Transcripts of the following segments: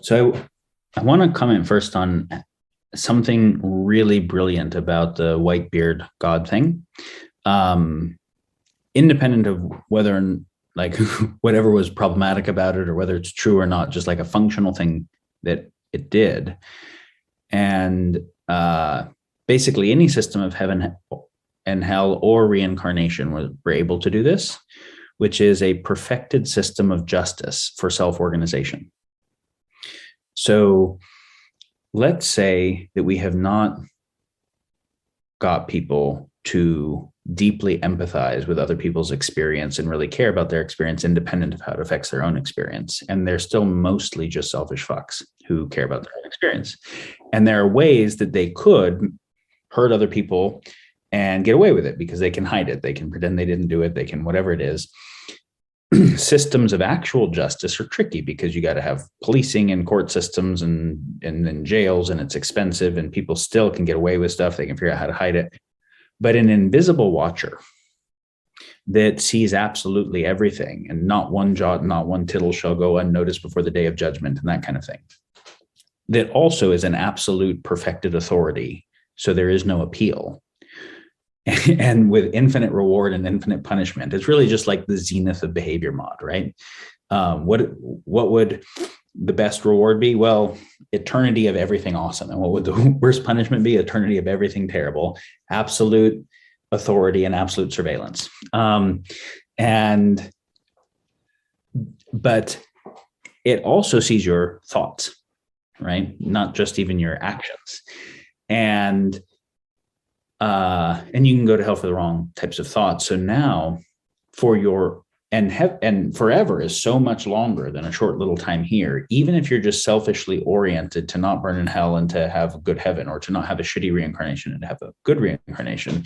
So I want to comment first on something really brilliant about the white beard God thing. Um, Independent of whether like whatever was problematic about it or whether it's true or not, just like a functional thing that it did. And basically any system of heaven and hell or reincarnation were able to do this, which is a perfected system of justice for self-organization. So let's say that we have not got people to deeply empathize with other people's experience and really care about their experience independent of how it affects their own experience. And they're still mostly just selfish fucks who care about their own experience. And there are ways that they could hurt other people and get away with it because they can hide it. They can pretend they didn't do it. They can, whatever it is. Systems of actual justice are tricky because you got to have policing and court systems and jails, and it's expensive, and people still can get away with stuff. They can figure out how to hide it. But an invisible watcher that sees absolutely everything, and not one jot, not one tittle shall go unnoticed before the day of judgment, and that kind of thing, that also is an absolute perfected authority. So there is no appeal. And with infinite reward and infinite punishment, it's really just like the zenith of behavior mod, right? What would the best reward be? Well, eternity of everything awesome. And what would the worst punishment be? Eternity of everything terrible, absolute authority and absolute surveillance. But it also sees your thoughts, right? Not just even your actions. And you can go to hell for the wrong types of thoughts. So now for your, and forever is so much longer than a short little time here. Even if you're just selfishly oriented to not burn in hell and to have a good heaven, or to not have a shitty reincarnation and to have a good reincarnation,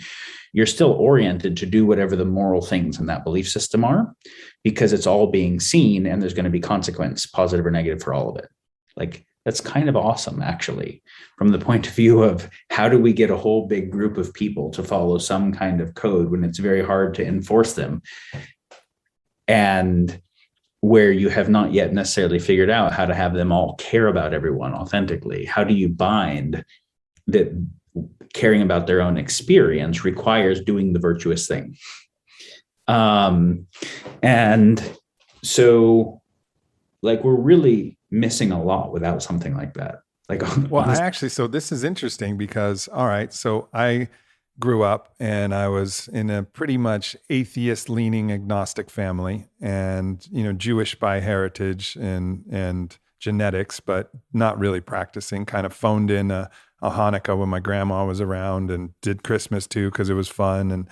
you're still oriented to do whatever the moral things in that belief system are, because it's all being seen and there's going to be consequence, positive or negative, for all of it. Like, that's kind of awesome, actually, from the point of view of how do we get a whole big group of people to follow some kind of code when it's very hard to enforce them, and where you have not yet necessarily figured out how to have them all care about everyone authentically. How do you bind that caring about their own experience requires doing the virtuous thing? And so, like, we're really missing a lot without something like that. Like, So this is interesting because, all right, so I grew up and I was in a pretty much atheist leaning agnostic family, and, Jewish by heritage and genetics, but not really practicing. Kind of phoned in a Hanukkah when my grandma was around, and did Christmas too because it was fun. And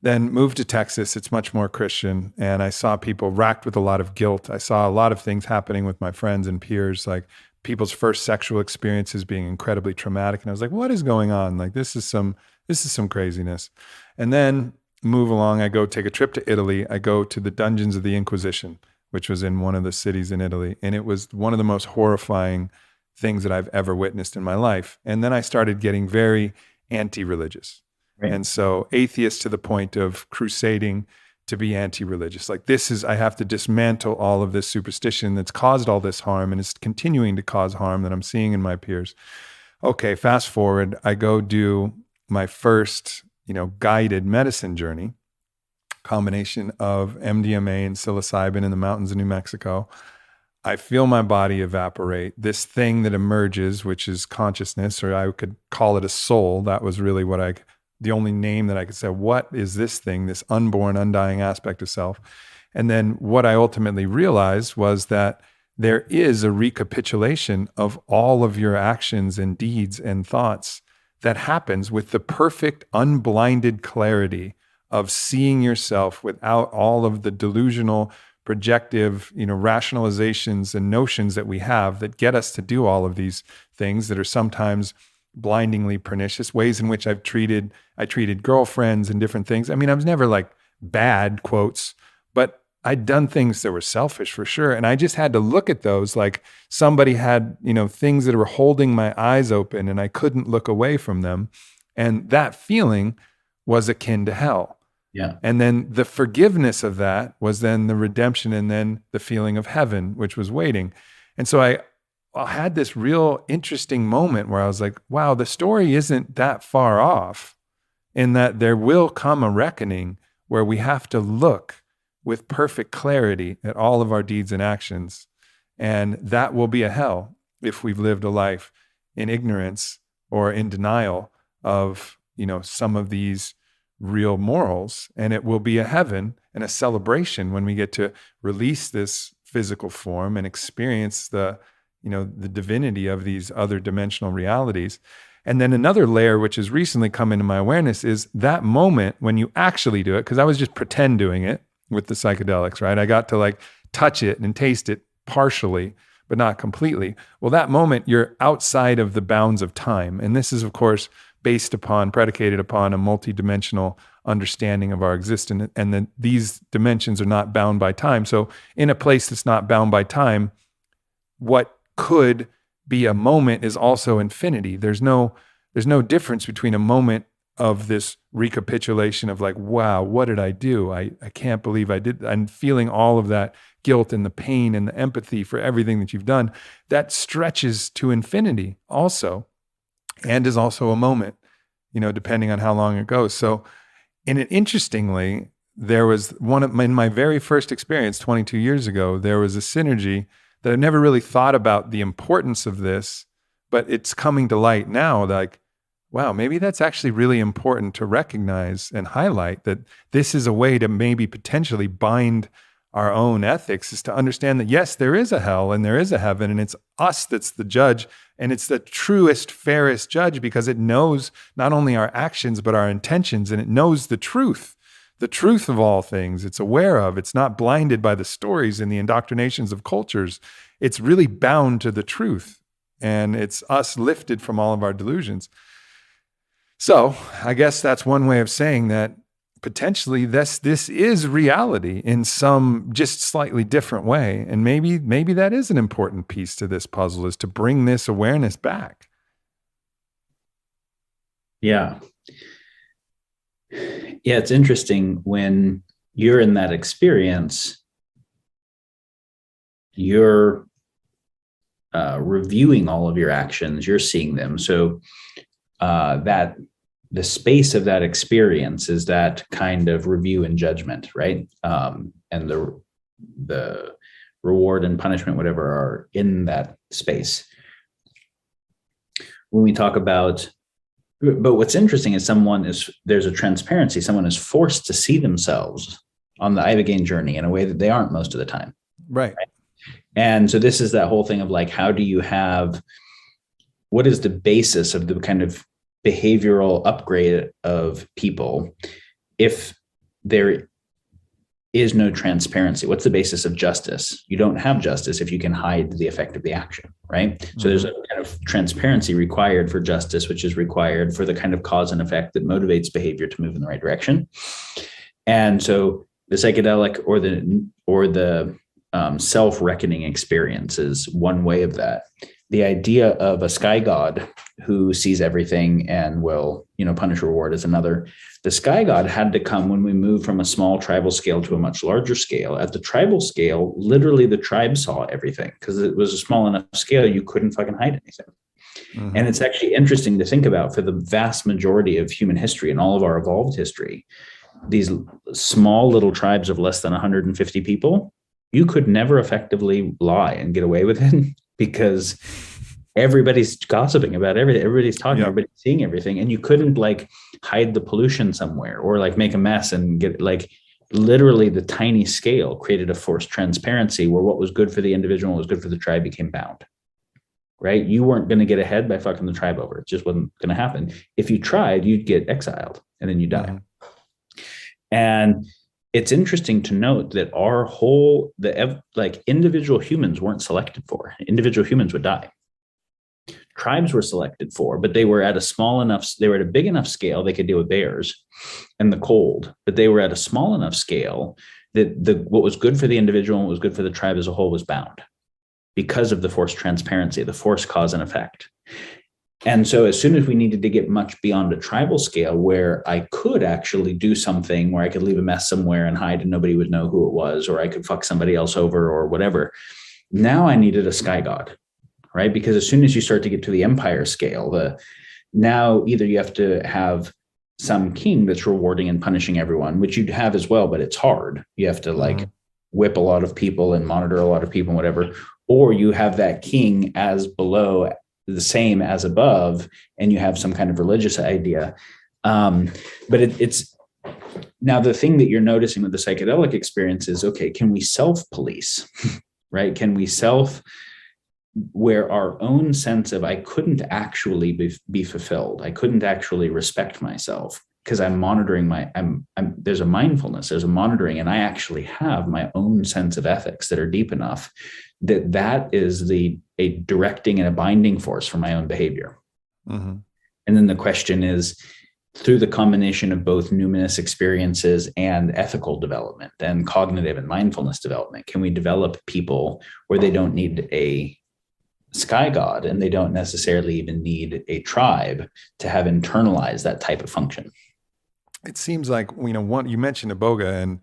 then moved to Texas. It's much more Christian. And I saw people racked with a lot of guilt. I saw a lot of things happening with my friends and peers, like people's first sexual experiences being incredibly traumatic. And I was like, what is going on? Like, this is some craziness. And then move along. I go take a trip to Italy. I go to the dungeons of the Inquisition, which was in one of the cities in Italy. And it was one of the most horrifying things that I've ever witnessed in my life. And then I started getting very anti-religious. Right. And so atheist to the point of crusading to be anti-religious. Like, I have to dismantle all of this superstition that's caused all this harm and is continuing to cause harm that I'm seeing in my peers. Okay, fast forward, I go do my first, guided medicine journey, combination of MDMA and psilocybin in the mountains of New Mexico. I feel my body evaporate. This thing that emerges, which is consciousness, or I could call it a soul. That was really the only name that I could say. What is this thing, this unborn, undying aspect of self? And then what I ultimately realized was that there is a recapitulation of all of your actions and deeds and thoughts that happens with the perfect unblinded clarity of seeing yourself without all of the delusional, projective, rationalizations and notions that we have that get us to do all of these things that are sometimes blindingly pernicious, ways in which I treated girlfriends and different things. I mean, I was never like bad, quotes, but I'd done things that were selfish for sure. And I just had to look at those like somebody had, things that were holding my eyes open and I couldn't look away from them. And that feeling was akin to hell. Yeah. And then the forgiveness of that was then the redemption, and then the feeling of heaven, which was waiting. And so I I had this real interesting moment where I was like, wow, the story isn't that far off, in that there will come a reckoning where we have to look with perfect clarity at all of our deeds and actions. And that will be a hell if we've lived a life in ignorance or in denial of, some of these real morals. And it will be a heaven and a celebration when we get to release this physical form and experience the divinity of these other dimensional realities. And then another layer, which has recently come into my awareness, is that moment when you actually do it, because I was just pretend doing it with the psychedelics, right? I got to like touch it and taste it partially, but not completely. Well, that moment, you're outside of the bounds of time. And this is, of course, predicated upon a multidimensional understanding of our existence. And then these dimensions are not bound by time. So in a place that's not bound by time, what could be a moment is also infinity. There's no difference between a moment of this recapitulation of like, wow, what did I do? I can't believe I did. And feeling all of that guilt and the pain and the empathy for everything that you've done, that stretches to infinity also, and is also a moment, depending on how long it goes. So, interestingly, there was in my very first experience 22 years ago, there was a synergy that I've never really thought about the importance of this, but it's coming to light now, like, wow, maybe that's actually really important to recognize and highlight, that this is a way to maybe potentially bind our own ethics, is to understand that, yes, there is a hell and there is a heaven, and it's us that's the judge, and it's the truest, fairest judge, because it knows not only our actions, but our intentions, and it knows the truth of all things. It's aware of, it's not blinded by the stories and the indoctrinations of cultures. It's really bound to the truth, and it's us lifted from all of our delusions. So I guess that's one way of saying that potentially this is reality in some just slightly different way. And maybe that is an important piece to this puzzle, is to bring this awareness back. Yeah. Yeah, it's interesting when you're in that experience, you're reviewing all of your actions, you're seeing them. So that the space of that experience is that kind of review and judgment, right? And the reward and punishment, whatever, are in that space. When we talk about, but what's interesting is there's a transparency. Someone is forced to see themselves on the Ibogaine journey in a way that they aren't most of the time. Right. And so this is that whole thing of like, what is the basis of the kind of behavioral upgrade of people if there is no transparency? What's the basis of justice? You don't have justice if you can hide the effect of the action, right? Mm-hmm. So there's a kind of transparency required for justice, which is required for the kind of cause and effect that motivates behavior to move in the right direction. And so the psychedelic or the self-reckoning experience is one way of that. The idea of a sky god who sees everything and will, punish or reward is another. The sky god had to come when we moved from a small tribal scale to a much larger scale. At the tribal scale, literally the tribe saw everything because it was a small enough scale you couldn't fucking hide anything. Mm-hmm. And it's actually interesting to think about, for the vast majority of human history and all of our evolved history, these small little tribes of less than 150 people, you could never effectively lie and get away with it because everybody's gossiping about everything. Everybody's talking, yep. Everybody's seeing everything. And you couldn't like hide the pollution somewhere or like make a mess and get like, literally the tiny scale created a forced transparency where what was good for the individual, what was good for the tribe became bound, right? You weren't going to get ahead by fucking the tribe over. It just wasn't going to happen. If you tried, you'd get exiled and then you die. Mm-hmm. And it's interesting to note that individual humans weren't selected for. Individual humans would die. Tribes were selected for, but they were at a big enough scale they could deal with bears and the cold, but they were at a small enough scale that what was good for the individual and what was good for the tribe as a whole was bound because of the forced transparency, the forced cause and effect. And so as soon as we needed to get much beyond a tribal scale where I could actually do something where I could leave a mess somewhere and hide and nobody would know who it was, or I could fuck somebody else over or whatever, now I needed a sky god right? Because as soon as you start to get to the empire scale, now either you have to have some king that's rewarding and punishing everyone, which you'd have as well, but it's hard. You have to like whip a lot of people and monitor a lot of people and whatever, or you have that king as below the same as above, and you have some kind of religious idea. But it's now the thing that you're noticing with the psychedelic experience is, okay, can we self-police, right? Can we where our own sense of I couldn't actually be fulfilled. I couldn't actually respect myself because I'm monitoring there's a mindfulness, there's a monitoring, and I actually have my own sense of ethics that are deep enough that is a directing and a binding force for my own behavior. And then the question is, through the combination of both numinous experiences and ethical development and cognitive and mindfulness development, can we develop people where they don't need a sky god and they don't necessarily even need a tribe to have internalized that type of function? It seems like, you mentioned Iboga, and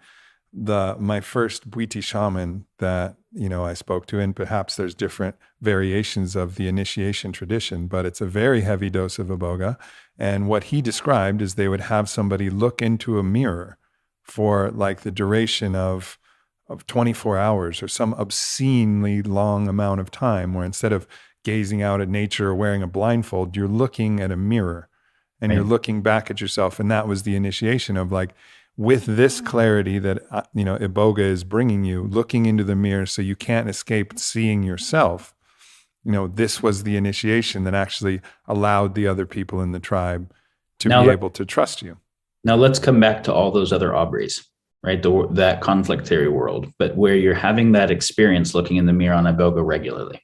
my first Bwiti shaman that, I spoke to, and perhaps there's different variations of the initiation tradition, but it's a very heavy dose of Iboga. And what he described is they would have somebody look into a mirror for like the duration of 24 hours or some obscenely long amount of time, where instead of gazing out at nature or wearing a blindfold, you're looking at a mirror and you're looking back at yourself. And that was the initiation of like, with this clarity that, Iboga is bringing you, looking into the mirror so you can't escape seeing yourself. This was the initiation that actually allowed the other people in the tribe to be able to trust you. Now let's come back to all those other Aubreys, right? That conflict theory world, but where you're having that experience looking in the mirror on Iboga regularly.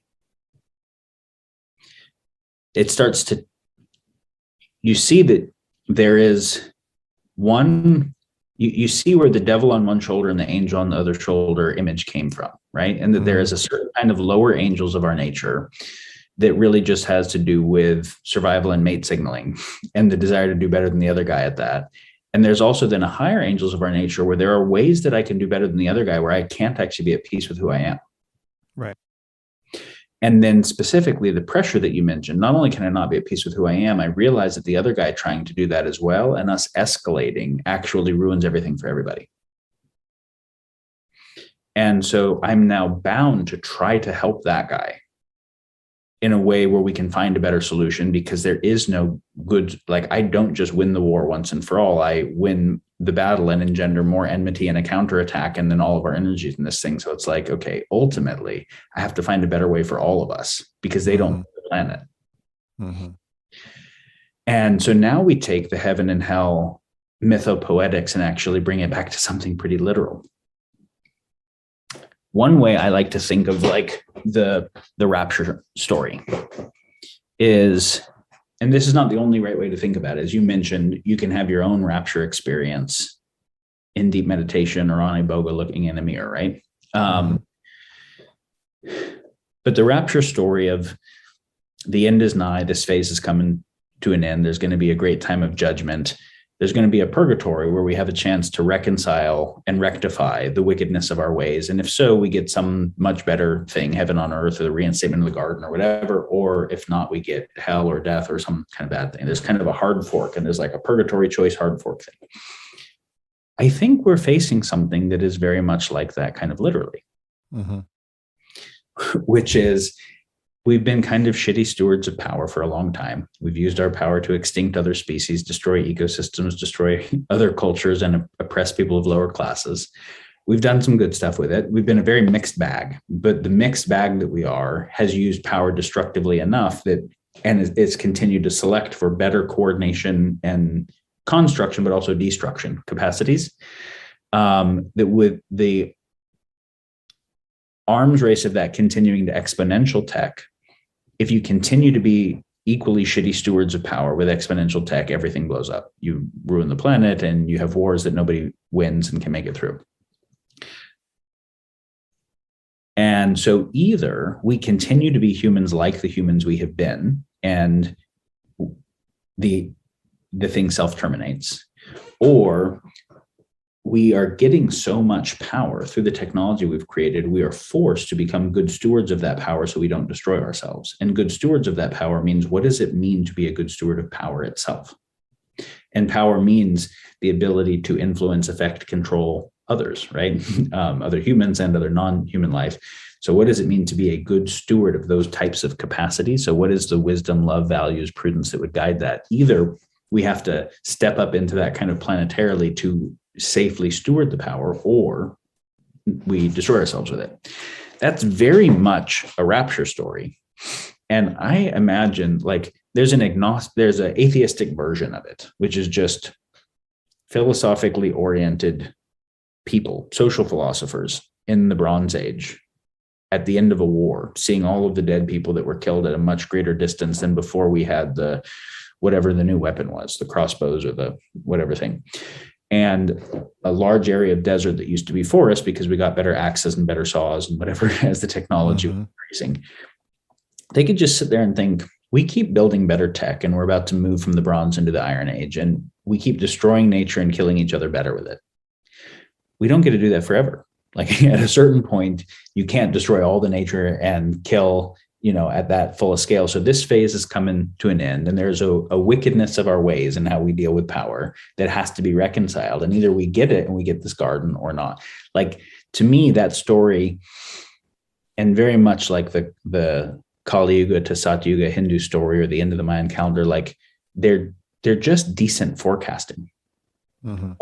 It starts to, you see that there is one, you see where the devil on one shoulder and the angel on the other shoulder image came from, right? And that there is a certain kind of lower angels of our nature that really just has to do with survival and mate signaling and the desire to do better than the other guy at that. And there's also then a higher angels of our nature where there are ways that I can do better than the other guy where I can't actually be at peace with who I am. Right. And then specifically the pressure that you mentioned, not only can I not be at peace with who I am, I realize that the other guy trying to do that as well, and us escalating actually ruins everything for everybody. And so I'm now bound to try to help that guy in a way where we can find a better solution, because there is no good, like I don't just win the war once and for all. I win the battle and engender more enmity and a counterattack, and then all of our energies in this thing. So it's like, okay, ultimately I have to find a better way for all of us because they don't plan it. And so now we take the heaven and hell mythopoetics and actually bring it back to something pretty literal. One way I like to think of like the rapture story is, and this is not the only right way to think about it, as you mentioned, you can have your own rapture experience in deep meditation or on Iboga looking in a mirror, right? But the rapture story of the end is nigh, this phase is coming to an end, there's going to be a great time of judgment. There's going to be a purgatory where we have a chance to reconcile and rectify the wickedness of our ways. And if so, we get some much better thing, heaven on earth or the reinstatement of the garden or whatever. Or if not, we get hell or death or some kind of bad thing. There's kind of a hard fork, and there's like a purgatory choice hard fork thing. I think we're facing something that is very much like that, kind of literally, which is, we've been kind of shitty stewards of power for a long time. We've used our power to extinct other species, destroy ecosystems, destroy other cultures, and oppress people of lower classes. We've done some good stuff with it. We've been a very mixed bag, but the mixed bag that we are has used power destructively enough that, and it's continued to select for better coordination and construction, but also destruction capacities. That with the arms race of that continuing to exponential tech, if you continue to be equally shitty stewards of power with exponential tech, everything blows up. You ruin the planet and you have wars that nobody wins and can make it through. And so either we continue to be humans like the humans we have been, and the thing self-terminates, or we are getting so much power through the technology we've created, we are forced to become good stewards of that power so we don't destroy ourselves. And good stewards of that power means, what does it mean to be a good steward of power itself? And power means the ability to influence, affect, control others, right? Other humans and other non-human life. So what does it mean to be a good steward of those types of capacities? So what is the wisdom, love, values, prudence that would guide that? Either we have to step up into that kind of planetarily to safely steward the power, or we destroy ourselves with it. That's very much a rapture story. And I imagine, like, there's an atheistic version of it, which is just philosophically oriented people, social philosophers in the Bronze Age, at the end of a war, seeing all of the dead people that were killed at a much greater distance than before we had the whatever the new weapon was, the crossbows or the whatever thing, and a large area of desert that used to be forest because we got better axes and better saws and whatever as the technology was increasing. They could just sit there and think, we keep building better tech and we're about to move from the Bronze into the Iron Age, and we keep destroying nature and killing each other better with it. We don't get to do that forever. Like, at a certain point, you can't destroy all the nature and kill, at that full scale. So this phase is coming to an end, and there's a wickedness of our ways and how we deal with power that has to be reconciled. And either we get it and we get this garden or not. Like, to me, that story, and very much like the Kali Yuga to Satyuga Hindu story or the end of the Mayan calendar, like they're just decent forecasting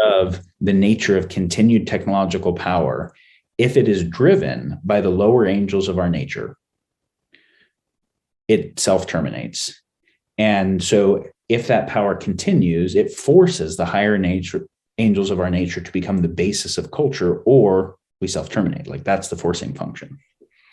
of the nature of continued technological power. If it is driven by the lower angels of our nature, it self-terminates. And so if that power continues, it forces the higher angels of our nature to become the basis of culture, or we self-terminate. Like, that's the forcing function.